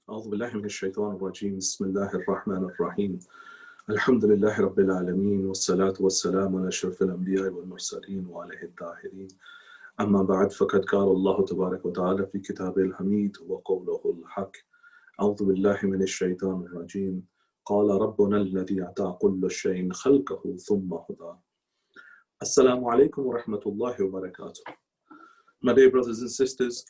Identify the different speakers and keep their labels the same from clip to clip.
Speaker 1: أعوذ بالله من الشيطان الرجيم بسم الله الرحمن الرحيم الحمد لله رب العالمين والصلاة والسلام على أشرف الأنبياء والمرسلين وآله الطاهرين أما بعد فقد قال الله تبارك وتعالى في كتابه الحميد وقوله الحق أعوذ بالله من الشيطان الرجيم قال ربنا الذي أعطى كل شيء خلقه ثم هدى. Assalamu alaikum wa rahmatullahi wa barakatuh. My dear brothers and sisters,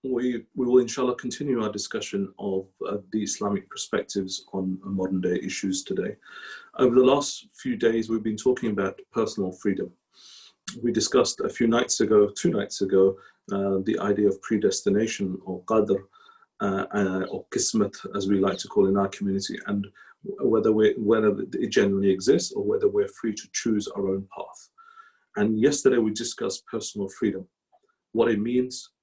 Speaker 1: we will inshallah continue our discussion of the Islamic perspectives on modern day issues today. Over the last few days, we've been talking about personal freedom. We discussed a few nights ago, 2 nights ago, the idea of predestination or qadr or qismat, as we like to call in our community, and whether it genuinely exists or whether we're free to choose our own path. And yesterday we discussed personal freedom, what it means,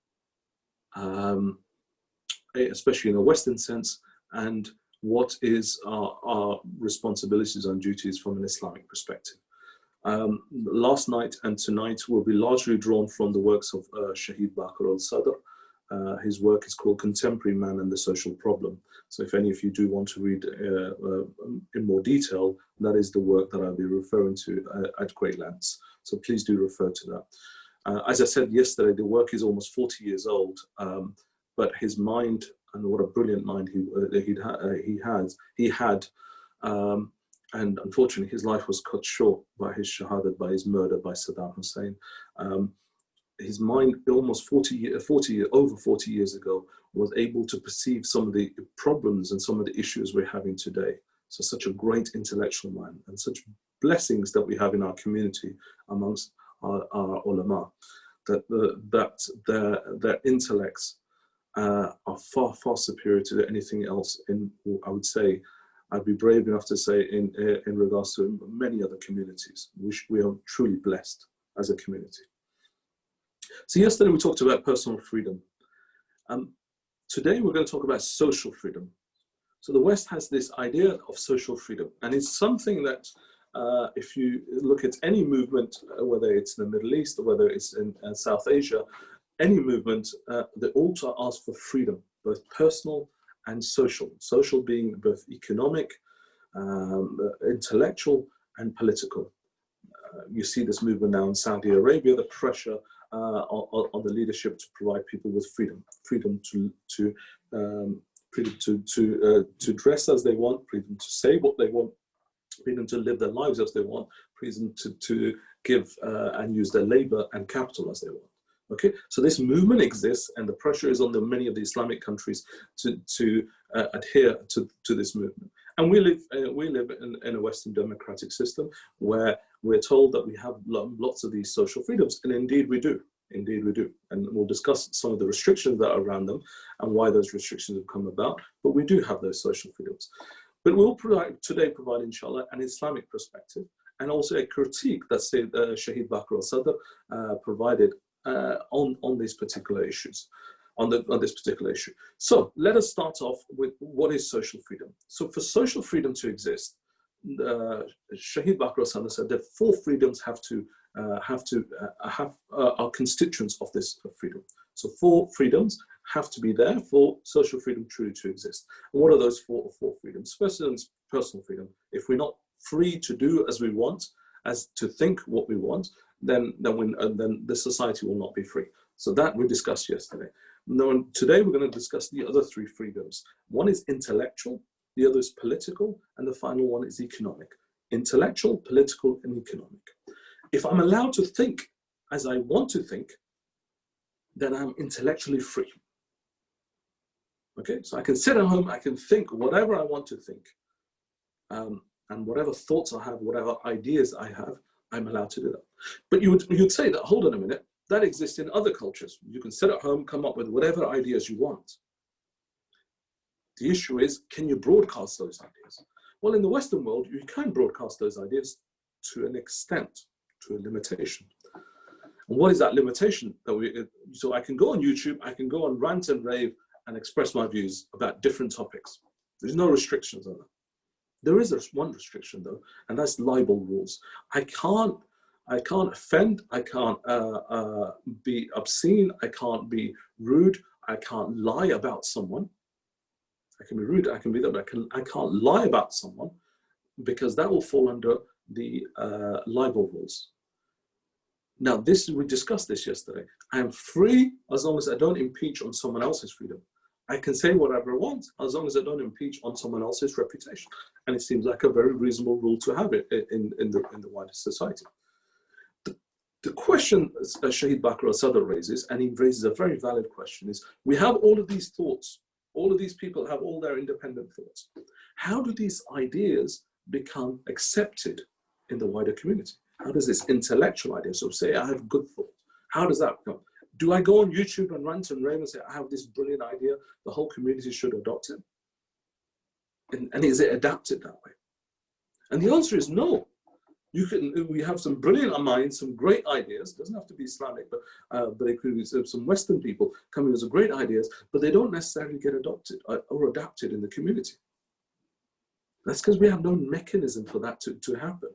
Speaker 1: especially in a Western sense, and what is our responsibilities and duties from an Islamic perspective. Last night and tonight will be largely drawn from the works of Shahid Bakr al-Sadr. His work is called Contemporary Man and the Social Problem. So if any of you do want to read in more detail, that is the work that I'll be referring to at great lengths. So please do refer to that. As I said yesterday, the work is almost 40 years old, but his mind, and what a brilliant mind he had, and unfortunately his life was cut short by his shahadat, by his murder by Saddam Hussein. His mind, almost over 40 years ago, was able to perceive some of the problems and some of the issues we're having today. So such a great intellectual man, and such blessings that we have in our community amongst our ulama, that their intellects are far, far superior to anything else in, I would say, I'd be brave enough to say, in regards to many other communities, which we are truly blessed as a community. So yesterday we talked about personal freedom. Today we're going to talk about social freedom. So the West has this idea of social freedom, and it's something that if you look at any movement, whether it's in the Middle East or whether it's in South Asia, any movement, they all ask for freedom, both personal and social. Social being both economic, intellectual, and political. You see this movement now in Saudi Arabia, the pressure on the leadership to provide people with freedom to dress as they want, freedom to say what they want, freedom to live their lives as they want, freedom to give and use their labor and capital as they want. Okay, so this movement exists, and the pressure is on many of the Islamic countries to adhere to this movement. And we live in a Western democratic system where we're told that we have lots of these social freedoms, and indeed we do. Indeed we do. And we'll discuss some of the restrictions that are around them and why those restrictions have come about, but we do have those social freedoms. But we'll today provide, inshallah, an Islamic perspective and also a critique that Shahid Bakr al-Sadr provided on these particular issues. On this particular issue. So let us start off with what is social freedom. So for social freedom to exist, Shahid Bakr al-Sadr said that 4 freedoms are constituents of this freedom. So 4 freedoms have to be there for social freedom truly to exist. And what are those four freedoms? First is personal freedom. If we're not free to do as we want, as to think what we want, then the society will not be free. So that we discussed yesterday. Now, today we're going to discuss the other 3 freedoms. One is intellectual, the other is political, and the final one is economic. Intellectual, political, and economic. If I'm allowed to think as I want to think, then I'm intellectually free. Okay, so I can sit at home, I can think whatever I want to think. And whatever thoughts I have, whatever ideas I have, I'm allowed to do that. But you'd say that, hold on a minute, that exists in other cultures. You can sit at home, come up with whatever ideas you want. The issue is, can you broadcast those ideas? Well, in the Western world, you can broadcast those ideas to an extent, to a limitation. And what is that limitation? So I can go on YouTube, I can go on rant and rave and express my views about different topics. There's no restrictions on that. There is one restriction though, and that's libel rules. I can't offend, I can't be obscene, I can't be rude, I can't lie about someone. I can be rude, I can be that, but I can't lie about someone, because that will fall under the libel rules. Now, we discussed this yesterday. I am free as long as I don't impinge on someone else's freedom. I can say whatever I want as long as I don't impinge on someone else's reputation. And it seems like a very reasonable rule to have it in the wider society. The question Shahid Bakr al-Sadr raises, and he raises a very valid question, is we have all of these thoughts. All of these people have all their independent thoughts. How do these ideas become accepted in the wider community? How does this intellectual idea, so say I have good thoughts, how does that come? Do I go on YouTube and rant and rave and say, I have this brilliant idea, the whole community should adopt it? And is it adapted that way? And the answer is no. We have some brilliant minds, some great ideas. It doesn't have to be Islamic, but it could be some Western people coming with some great ideas, but they don't necessarily get adopted or adapted in the community. That's because we have no mechanism for that to happen.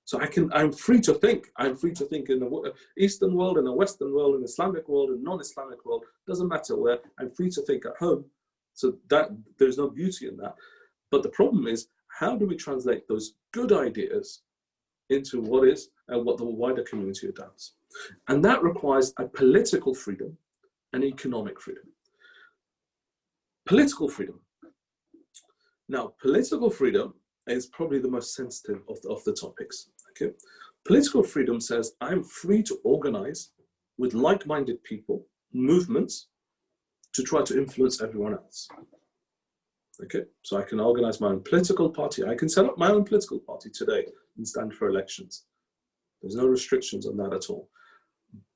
Speaker 1: So I'm free to think. I'm free to think in the Eastern world, in the Western world, in the Islamic world, in the non-Islamic world. Doesn't matter where. I'm free to think at home. So that there's no beauty in that. But the problem is, how do we translate those good ideas into what the wider community adopts? And that requires a political freedom and economic freedom. Political freedom. Now, political freedom is probably the most sensitive of the topics. Okay, political freedom says I'm free to organize with like-minded people, movements, to try to influence everyone else. Okay, so I can organize my own political party. I can set up my own political party today and stand for elections. There's no restrictions on that at all.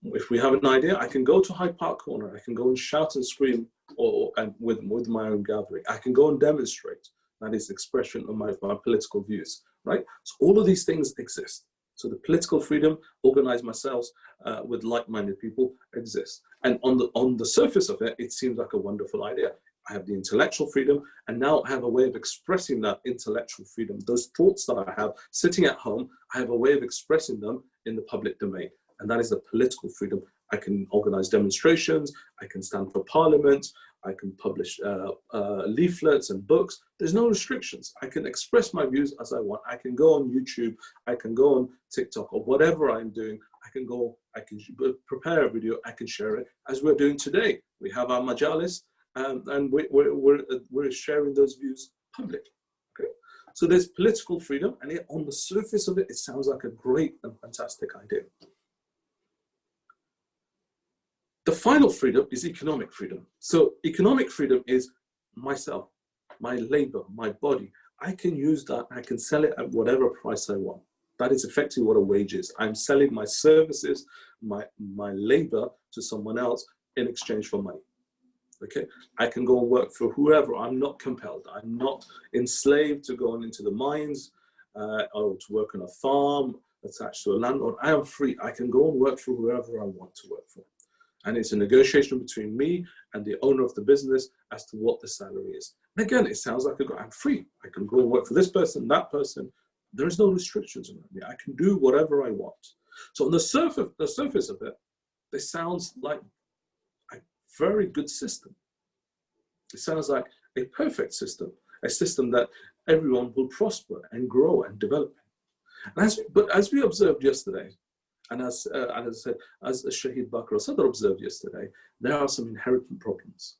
Speaker 1: If we have an idea, I can go to Hyde Park Corner. I can go and shout and scream with my own gathering. I can go and demonstrate. That is expression of my political views, right? So all of these things exist. So the political freedom, organize myself with like-minded people, exists. And on the surface of it, it seems like a wonderful idea. I have the intellectual freedom, and now I have a way of expressing that intellectual freedom. Those thoughts that I have sitting at home, I have a way of expressing them in the public domain. And that is the political freedom. I can organize demonstrations, I can stand for parliament, I can publish leaflets and books. There's no restrictions. I can express my views as I want. I can go on YouTube, I can go on TikTok, or whatever I'm doing. I can prepare a video, I can share it, as we're doing today. We have our Majlis, and we're sharing those views publicly. Okay? So there's political freedom, and on the surface of it, it sounds like a great and fantastic idea. The final freedom is economic freedom. So economic freedom is myself, my labor, my body. I can use that, I can sell it at whatever price I want. That is effectively what a wage is. I'm selling my services, my labor to someone else in exchange for money. Okay, I can go and work for whoever. I'm not compelled. I'm not enslaved to going into the mines or to work on a farm attached to a landlord. I am free. I can go and work for whoever I want to work for. And it's a negotiation between me and the owner of the business as to what the salary is. And again, it sounds like I'm free. I can go and work for this person, that person. There's no restrictions around me. I can do whatever I want. So on the surface of it, this sounds like a very good system. It sounds like a perfect system, a system that everyone will prosper and grow and develop. But as we observed yesterday, and as I said, as Shahid Bakr al-Sadr observed yesterday, there are some inherent problems.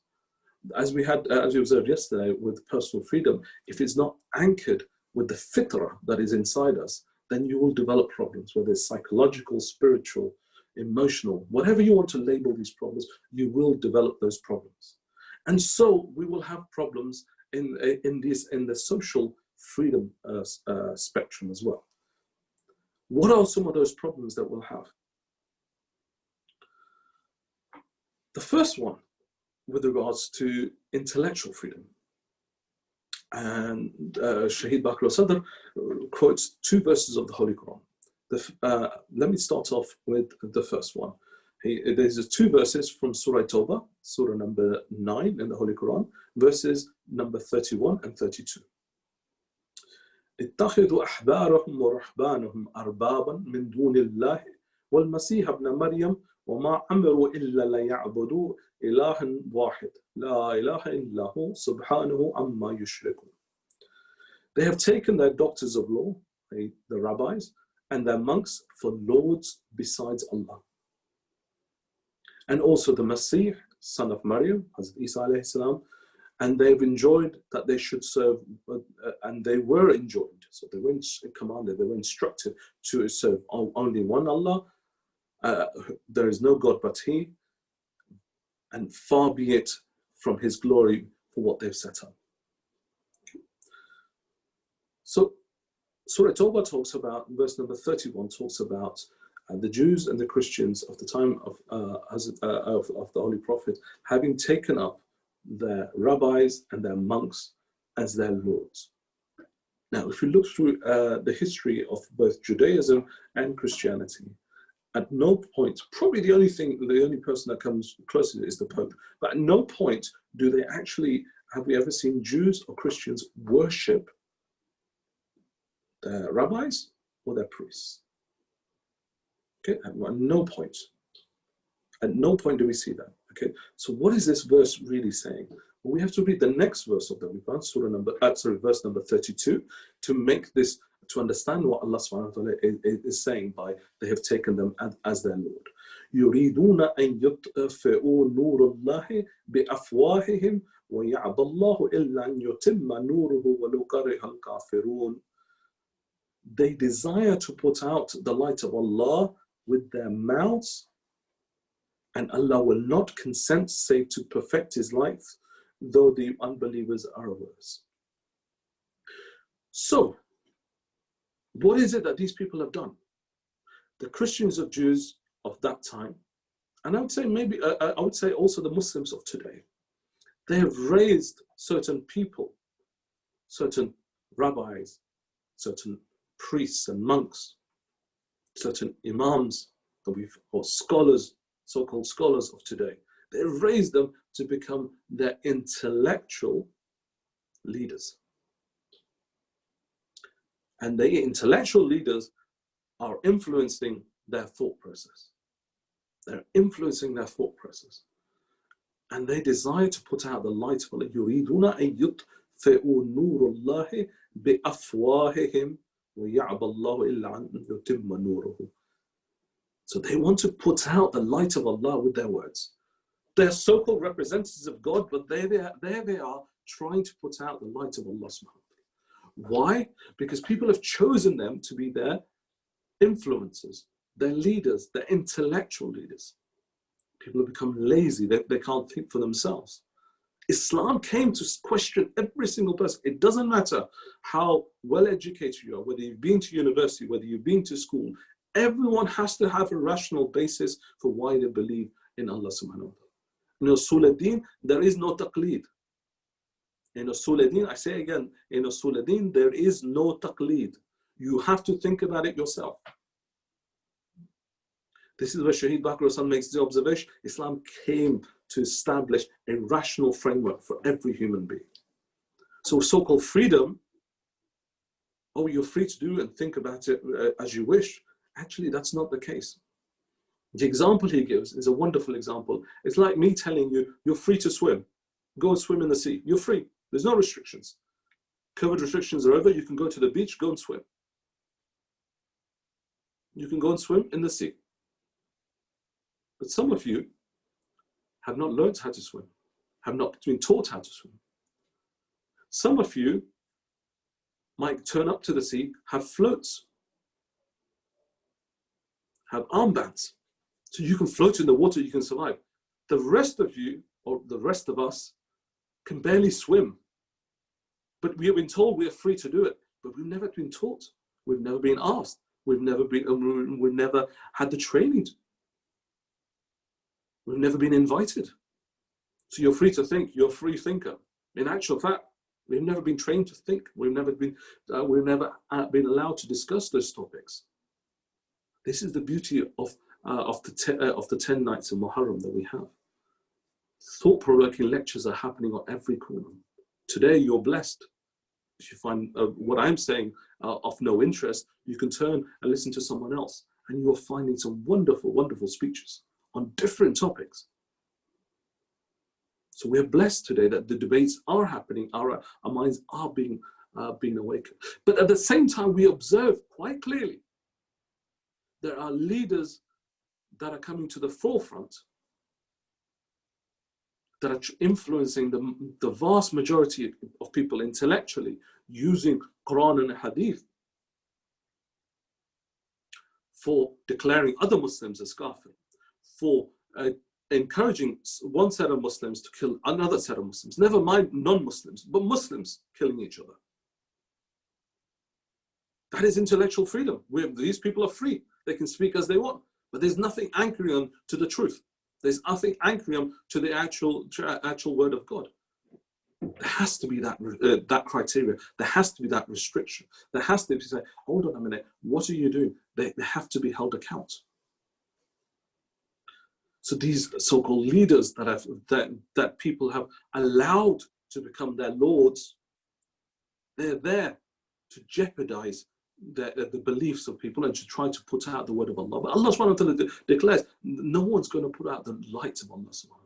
Speaker 1: As we observed yesterday with personal freedom, if it's not anchored with the fitrah that is inside us, then you will develop problems, whether it's psychological, spiritual, emotional, whatever you want to label these problems, you will develop those problems. And so we will have problems in the social freedom spectrum as well. What are some of those problems that we'll have? The first one, with regards to intellectual freedom. And Shahid Bakr al-Sadr quotes two verses of the Holy Quran. Let me start off with the first one. There's two verses from Surah Tawbah, Surah number 9 in the Holy Quran, verses number 31 and 32. اتخذوا أحبارهم ورهبانهم أربابا من دون الله والمسيح ابن مريم وَمَا عَمِرُوا إِلَّا لَيَعْبُدُوا إِلَهًا وَاحِدًا لَا إِلَهَ إِلَّا هُوَ سُبْحَانَهُ عَمَّا يُشْرِكُونَ. They have taken their doctors of law, the rabbis, and their monks for lords besides Allah. And also the Masih, son of Maryam, Hazrat Isa alayhi salam, and they've enjoined that they should serve, and they were enjoined, so they were commanded, they were instructed to serve only one Allah. There is no God but He, and far be it from His glory for what they've set up. So Surah Tawbah talks about, verse number 31 talks about the Jews and the Christians of the time of the Holy Prophet having taken up their rabbis and their monks as their lords. Now, if you look through the history of both Judaism and Christianity, at no point, probably the only person that comes close to it is the Pope, but at no point have we ever seen Jews or Christians worship their rabbis or their priests. Okay, at no point. At no point do we see that. Okay, so what is this verse really saying? Well, we have to read the next verse of the Quran, verse number 32, to understand what Allah subhanahu wa ta'ala is saying by they have taken them as their Lord. يُرِيدُونَ أَن يُطْفِئُوا نُورَ اللَّهِ بِأَفْوَاهِهِمْ وَيَعْبَ اللَّهُ إِلَّا أَن يُتِمَّ نُورُهُ وَلَوْ كَرِهَ الْكَافِرُونَ. They desire to put out the light of Allah with their mouths, and Allah will not consent save to perfect His light, though the unbelievers are averse. So, what is it that these people have done? The Christians or Jews of that time, and I would say also the Muslims of today, they have raised certain people, certain rabbis, certain priests and monks, certain imams, or scholars, so-called scholars of today. They've raised them to become their intellectual leaders. And the intellectual leaders are influencing their thought process. They're influencing their thought process. And they desire to put out the light of Allah. يُرِيدُونَ أَن يُطْفِئُوا نُورَ اللَّهِ بِأَفْوَاهِهِمْ وَيَعْبَ اللَّهُ إِلَّا أَن يُتِمَّ نُورَهُ. So they want to put out the light of Allah with their words. They're so-called representatives of God, but there they are trying to put out the light of Allah subhanahu wa ta'ala. Why? Because people have chosen them to be their influencers, their leaders, their intellectual leaders. People have become lazy. They can't think for themselves. Islam came to question every single person. It doesn't matter how well educated you are, whether you've been to university, whether you've been to school. Everyone has to have a rational basis for why they believe in Allah subhanahu wa ta'ala. In Usul al-Din, there is no taqleed. In Usul al-Din, I say again, in Usul al-Din, there is no taqleed. You have to think about it yourself. This is where Shaheed Baqir Hassan makes the observation. Islam came to establish a rational framework for every human being. So so-called freedom, you're free to do and think about it as you wish. Actually, that's not the case. The example he gives is a wonderful example. It's like me telling you, you're free to swim. Go and swim in the sea. You're free. There's no restrictions. COVID restrictions are over. You can go to the beach, go and swim. You can go and swim in the sea. But some of you have not learned how to swim, have not been taught how to swim. Some of you might turn up to the sea, have floats, have armbands, so you can float in the water, you can survive. The rest of you, or the rest of us, can barely swim. But we have been told we are free to do it, but we've never been taught. We've never been asked. We've never had the training. We've never been invited. So you're free to think, you're a free thinker. In actual fact, we've never been trained to think. We've never been allowed to discuss those topics. This is the beauty of the 10 nights of Muharram that we have. Thought-provoking lectures are happening on every corner. Today, you're blessed. If you find what I'm saying of no interest, you can turn and listen to someone else, and you're finding some wonderful, wonderful speeches on different topics. So we're blessed today that the debates are happening, our minds are being awakened. But at the same time, we observe quite clearly there are leaders that are coming to the forefront, that are influencing the vast majority of people intellectually, using Quran and Hadith for declaring other Muslims as kafir, for encouraging one set of Muslims to kill another set of Muslims, never mind non-Muslims, but Muslims killing each other. That is intellectual freedom. These people are free. They can speak as they want, but there's nothing anchoring them to the truth. There's nothing anchoring them to the actual word of God. There has to be that criteria. There has to be that restriction. There has to be, say, hold on a minute, what are you doing? They have to be held account. So these so-called leaders that people have allowed to become their lords, they're there to jeopardize the beliefs of people and to try to put out the word of Allah. But Allah subhanahu wa ta'ala declares, no one's going to put out the light of Allah subhanahu wa ta'ala.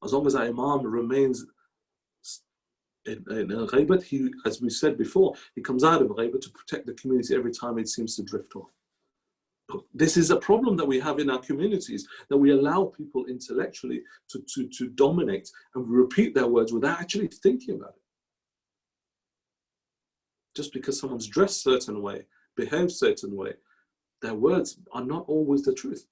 Speaker 1: As long as our Imam remains in ghaibat, he, as we said before, he comes out of ghaibat to protect the community every time it seems to drift off. This is a problem that we have in our communities, that we allow people intellectually to dominate and repeat their words without actually thinking about it. Just because someone's dressed a certain way, behaves a certain way, their words are not always the truth.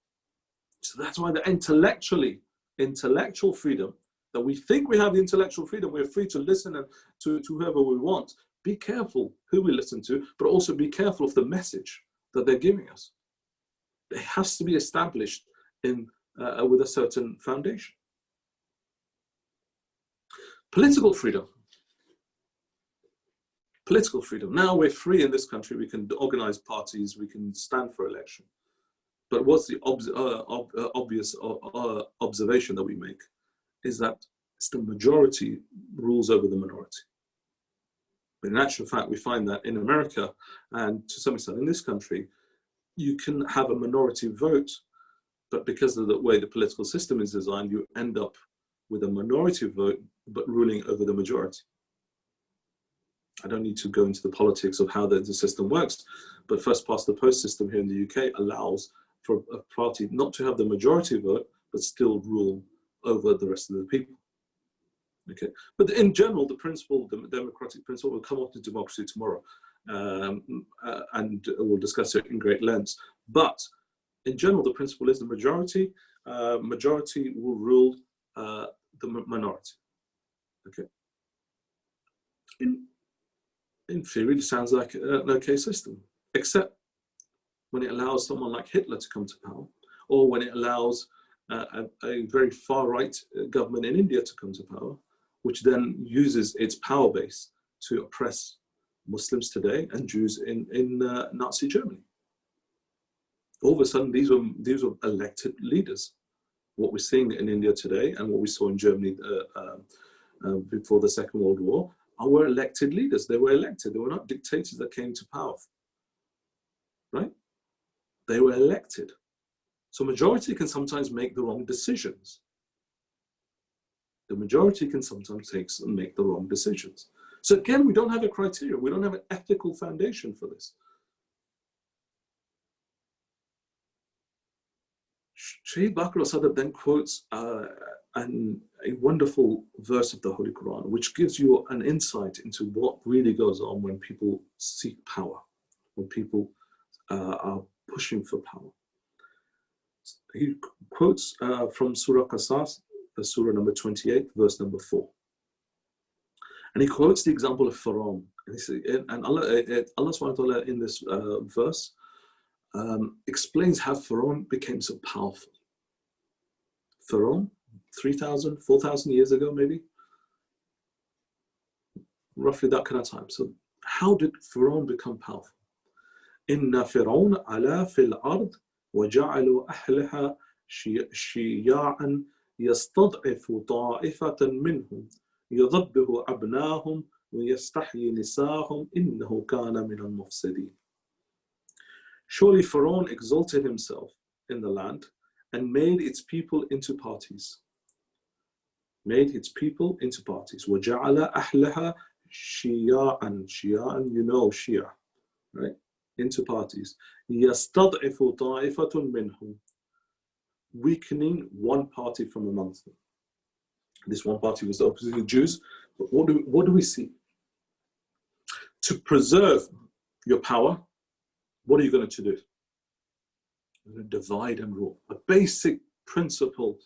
Speaker 1: So that's why the intellectual freedom, that we think we have the intellectual freedom, we're free to listen to whoever we want. Be careful who we listen to, but also be careful of the message that they're giving us. It has to be established with a certain foundation. Political freedom. Political freedom. Now we're free in this country. We can organize parties. We can stand for election. But what's the obvious observation that we make is that it's the majority rules over the minority. But in actual fact, we find that in America and to some extent in this country, you can have a minority vote, but because of the way the political system is designed, you end up with a minority vote, but ruling over the majority. I don't need to go into the politics of how the system works, but first past the post system here in the UK allows for a party not to have the majority vote, but still rule over the rest of the people. Okay, but in general, the principle, the democratic principle, will come up to democracy tomorrow, and we'll discuss it in great lengths. But in general, the principle is the majority will rule the minority. Okay. In theory, it sounds like an okay system, except when it allows someone like Hitler to come to power, or when it allows a very far-right government in India to come to power, which then uses its power base to oppress Muslims today and Jews in Nazi Germany. All of a sudden, these were elected leaders. What we're seeing in India today and what we saw in Germany before the Second World War were elected leaders. They were elected. They were not dictators that came to power, right? They were elected. So majority can sometimes make the wrong decisions. The majority can sometimes make the wrong decisions. So again, we don't have a criteria. We don't have an ethical foundation for this. Shaykh Bakr al-Sadr then quotes a wonderful verse of the Holy Quran, which gives you an insight into what really goes on when people seek power, when people are pushing for power. He quotes from Surah Qasas, Surah number 28, verse number 4. And he quotes the example of Pharaoh. And Allah subhanahu wa ta'ala in this verse explains how Pharaoh became so powerful. Pharaoh, 3,000, 4,000 years ago, maybe, roughly that kind of time. So how did Pharaoh become powerful? Inna Fir'aun ala fil ard wa ja'alu ahlaha shiya'an yastad'ifu ta'ifatan minhum yadhabbihu abnahum wa yastahyi nisahum innahu kana min al-mufsidin. Surely Pharaoh exalted himself in the land and made its people into parties. Made its people into parties. وَجَعَلَ أَحْلَهَا شِيَاعًا. Shiya'an, you know, Shia, right? Into parties. يَسْتَضْعِفُ طَائِفَةٌ مِّنْهُمْ. Weakening one party from amongst them. This one party was obviously the Jews. But what do we see? To preserve your power, what are you going to do? You're going to divide and rule. A basic principle,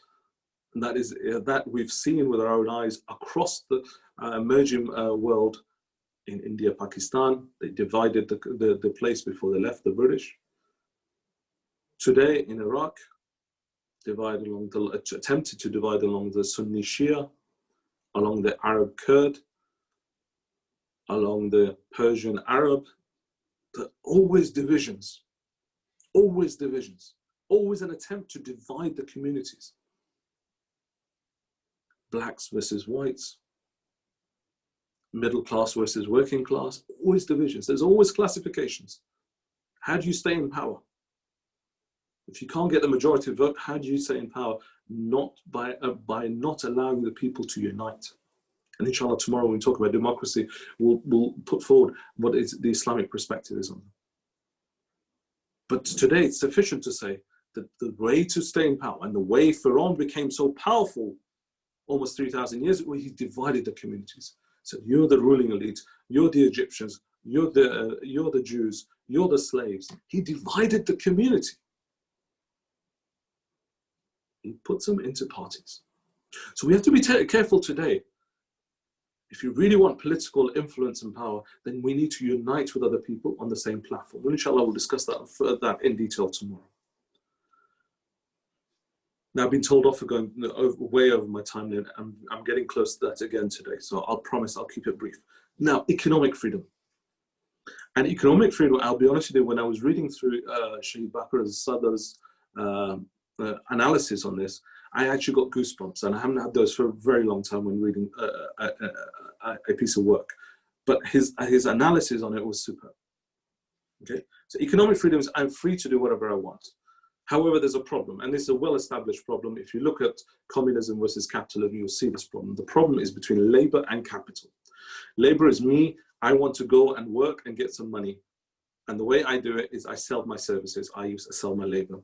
Speaker 1: and that is that we've seen with our own eyes across the emerging world. In India, Pakistan, they divided the place before they left the British. Today in Iraq, attempted to divide along the Sunni Shia, along the Arab Kurd, along the Persian Arab. There are always divisions, always divisions, always an attempt to divide the communities. Blacks versus whites, middle class versus working class, always divisions. There's always classifications. How do you stay in power? If you can't get the majority vote, how do you stay in power? Not by not allowing the people to unite. And inshallah, tomorrow when we talk about democracy, we'll put forward what is the Islamic perspective is on them. But today it's sufficient to say that the way to stay in power and the way Pharaoh became so powerful almost 3,000 years ago, he divided the communities. So you're the ruling elite, you're the Egyptians, you're the Jews, you're the slaves. He divided the community. He puts them into parties. So we have to be careful today. If you really want political influence and power, then we need to unite with other people on the same platform. And inshallah, we'll discuss that in detail tomorrow. Now, I've been told off for going way over my time limit. I'm getting close to that again today, so I'll promise I'll keep it brief. Now, economic freedom. And economic freedom, I'll be honest with you, when I was reading through Shaheed Bakr al-Sadar's analysis on this, I actually got goosebumps, and I haven't had those for a very long time when reading a piece of work. But his analysis on it was superb. Okay, so economic freedom is I'm free to do whatever I want. However, there's a problem, and this is a well-established problem. If you look at communism versus capitalism, you'll see this problem. The problem is between labor and capital. Labor is me. I want to go and work and get some money. And the way I do it is I sell my services. I sell my labor.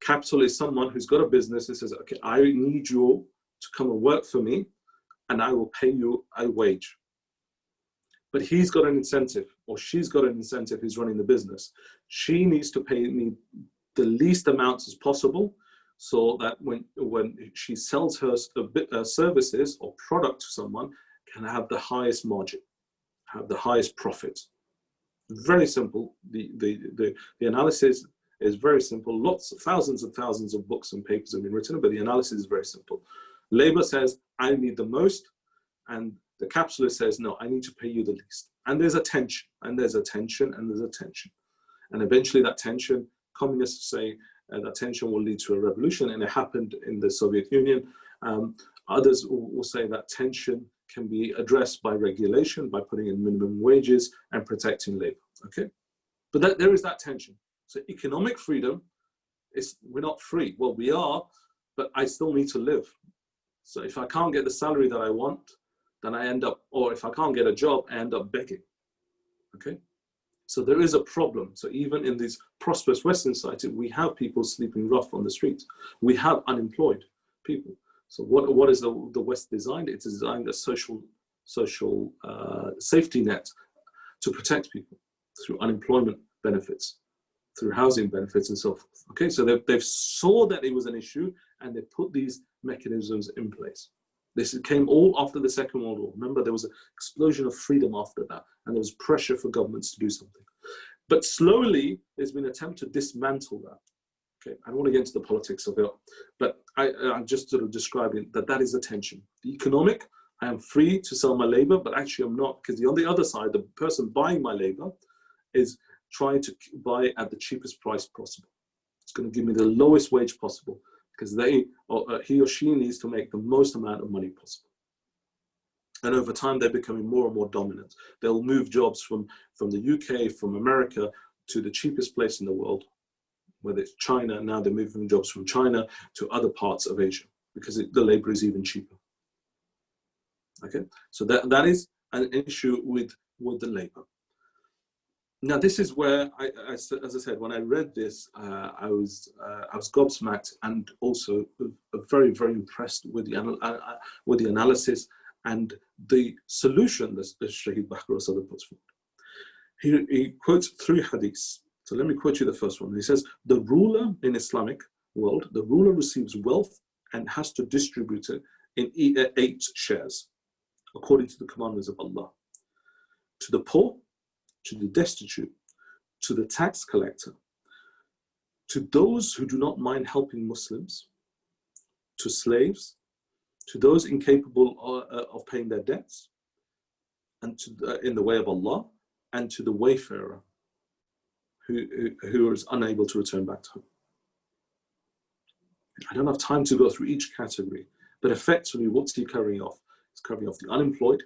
Speaker 1: Capital is someone who's got a business and says, okay, I need you to come and work for me, and I will pay you a wage. But he's got an incentive, or she's got an incentive who's running the business. She needs to pay me the least amount as possible, so that when she sells her services or product to someone, can have the highest margin, have the highest profit. Very simple. The analysis is very simple. Thousands and thousands of books and papers have been written, but the analysis is very simple. Labor says, I need the most, and the capitalist says, no, I need to pay you the least. And there's a tension, and there's a tension, and there's a tension. And eventually that tension, communists say that tension will lead to a revolution, and it happened in the Soviet Union. Others will say that tension can be addressed by regulation, by putting in minimum wages and protecting labor, okay? But there is that tension. So economic freedom is, we're not free. Well, we are, but I still need to live. So if I can't get the salary that I want, then I end up, or if I can't get a job, I end up begging, okay? So there is a problem. So even in these prosperous Western society, we have people sleeping rough on the streets. We have unemployed people. So what is the West designed? It's designed a social safety net to protect people through unemployment benefits, through housing benefits and so forth. Okay, so they've saw that it was an issue, and they put these mechanisms in place. This came all after the Second World War. Remember, there was an explosion of freedom after that, and there was pressure for governments to do something. But slowly, there's been an attempt to dismantle that. Okay, I don't want to get into the politics of it, but I'm just sort of describing that is a tension. The economic, I am free to sell my labor, but actually I'm not, because on the other side, the person buying my labor is trying to buy it at the cheapest price possible. It's going to give me the lowest wage possible, because he or she needs to make the most amount of money possible. And over time, they're becoming more and more dominant. They'll move jobs from the UK, from America, to the cheapest place in the world, whether it's China, now they're moving jobs from China to other parts of Asia because the labor is even cheaper. Okay, so that is an issue with the labor. Now, this is where, as I said, when I read this, I was gobsmacked and also very, very impressed with the analysis and the solution that Shaheed Bakr al-Sadr puts forward. He quotes 3 hadiths. So let me quote you the first one. He says, the ruler in Islamic world, the ruler receives wealth and has to distribute it in 8 shares, according to the commandments of Allah. To the poor, to the destitute, to the tax collector, to those who do not mind helping Muslims, to slaves, to those incapable of paying their debts, and in the way of Allah, and to the wayfarer who is unable to return back to home. I don't have time to go through each category, but effectively, what's he covering off? He's covering off the unemployed,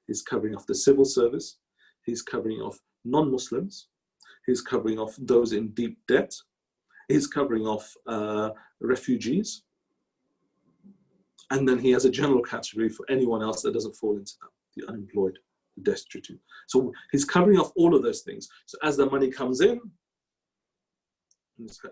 Speaker 1: he's covering off the civil service, he's covering off non-Muslims, he's covering off those in deep debt, he's covering off refugees, and then he has a general category for anyone else that doesn't fall into that, the unemployed, the destitute. So he's covering off all of those things. So as the money comes in,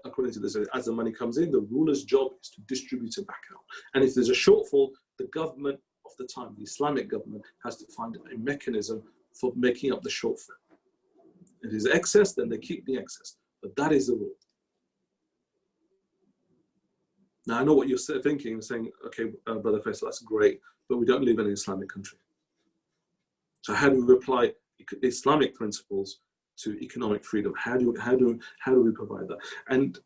Speaker 1: according to this, as the money comes in, the ruler's job is to distribute it back out. And if there's a shortfall, the government of the time, the Islamic government, has to find a mechanism for making up the shortfall. If there's excess, then they keep the excess. But that is the rule. Now, I know what you're thinking, saying, okay, Brother Faisal, that's great, but we don't live in an Islamic country. So how do we apply Islamic principles to economic freedom? How do we provide that? And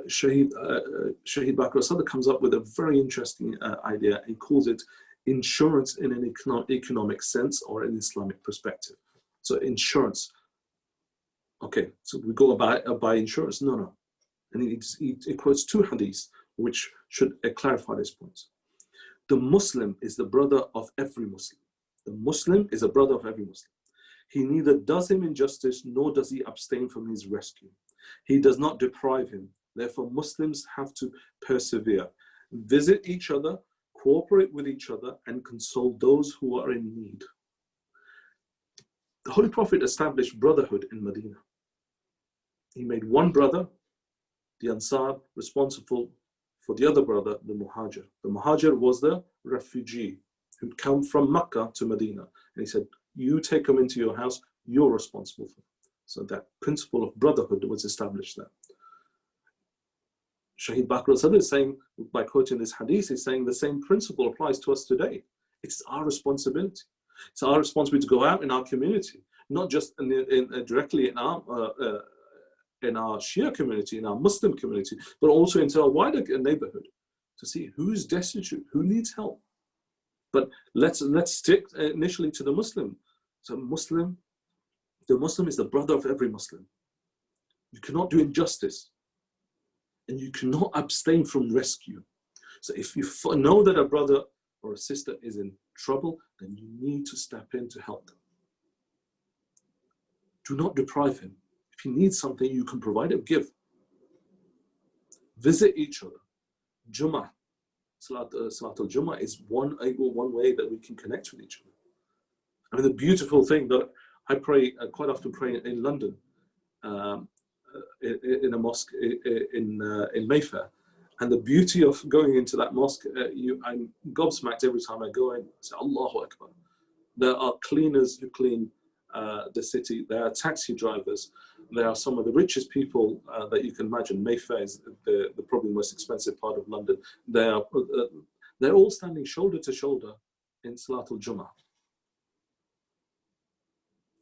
Speaker 1: Shaheed Bakr al-Sadr comes up with a very interesting idea. He calls it insurance in an economic sense or an Islamic perspective. So insurance. Okay, so we go about buy insurance. No. And he quotes 2 hadiths which should clarify this point. The Muslim is the brother of every Muslim. The Muslim is a brother of every Muslim. He neither does him injustice nor does he abstain from his rescue. He does not deprive him. Therefore, Muslims have to persevere, visit each other, cooperate with each other, and console those who are in need. The Holy Prophet established brotherhood in Medina. He made one brother, the Ansar, responsible for the other brother, the Muhajir. The Muhajir was the refugee who'd come from Mecca to Medina. And he said, you take them into your house, you're responsible for them. So that principle of brotherhood was established there. Shaheed Bakr al-Sadr is saying, by quoting this hadith, he's saying the same principle applies to us today. It's our responsibility. It's our responsibility to go out in our community, not just directly in our Shia community, in our Muslim community, but also into our wider neighborhood to see who's destitute, who needs help. But let's stick initially to the Muslim. So the Muslim is the brother of every Muslim. You cannot do injustice, and you cannot abstain from rescue. So if you know that a brother or a sister is in trouble, then you need to step in to help them. Do not deprive him. If he needs something, you can provide it, give. Visit each other. Jummah, Salatul Jummah is one way that we can connect with each other. I mean, the beautiful thing that I pray, quite often pray in London, in a mosque in Mayfair. And the beauty of going into that mosque, I'm gobsmacked every time I go in. I say, Allahu Akbar. There are cleaners who clean the city. There are taxi drivers. There are some of the richest people that you can imagine. Mayfair is the probably most expensive part of London. They're all standing shoulder to shoulder in Salatul Jummah.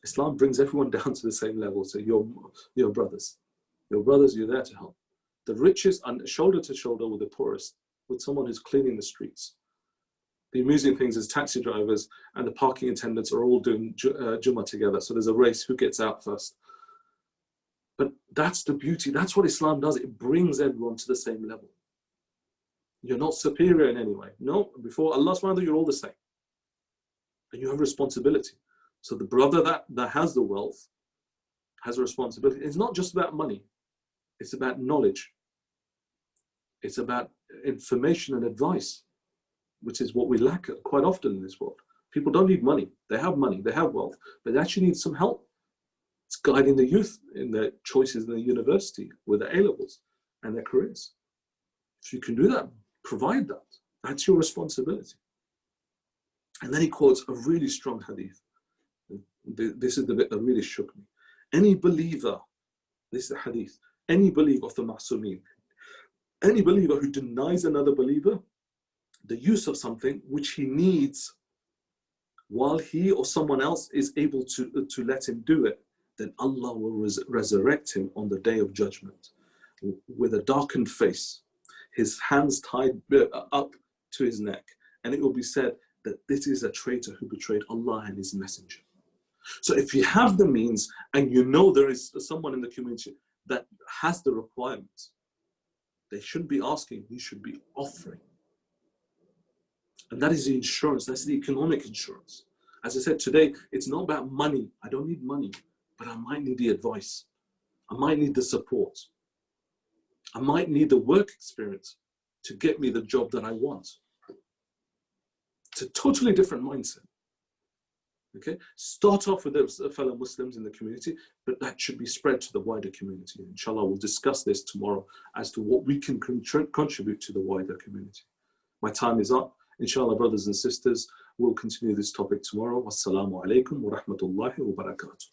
Speaker 1: Islam brings everyone down to the same level. So you're brothers. You're brothers, you're there to help. The richest and shoulder to shoulder with the poorest, with someone who's cleaning the streets. The amusing thing is taxi drivers and the parking attendants are all doing Jummah together. So there's a race, who gets out first. But that's the beauty. That's what Islam does. It brings everyone to the same level. You're not superior in any way. No, before Allah subhanahu wa ta'ala, you're all the same. And you have responsibility. So the brother that has the wealth has a responsibility. It's not just about money. It's about knowledge. It's about information and advice, which is what we lack quite often in this world. People don't need money. They have money, they have wealth, but they actually need some help. It's guiding the youth in their choices in the university with their A-levels and their careers. If you can do that, provide that. That's your responsibility. And then he quotes a really strong hadith. This is the bit that really shook me. Any believer, this is the hadith, any believer of the Ma'sumin, any believer who denies another believer the use of something which he needs while he or someone else is able to let him do it, then Allah will resurrect him on the day of judgment with a darkened face, his hands tied up to his neck, and it will be said that this is a traitor who betrayed Allah and his messenger. So if you have the means and you know there is someone in the community that has the requirements, they shouldn't be asking, you should be offering. And that is the insurance, that's the economic insurance. As I said today, it's not about money. I don't need money, but I might need the advice. I might need the support. I might need the work experience to get me the job that I want. It's a totally different mindset. Okay, start off with those fellow Muslims in the community, but that should be spread to the wider community. Inshallah, we'll discuss this tomorrow as to what we can contribute to the wider community. My time is up. Inshallah, brothers and sisters, we'll continue this topic tomorrow. Wassalamu alaikum wa rahmatullahi wa barakatuh.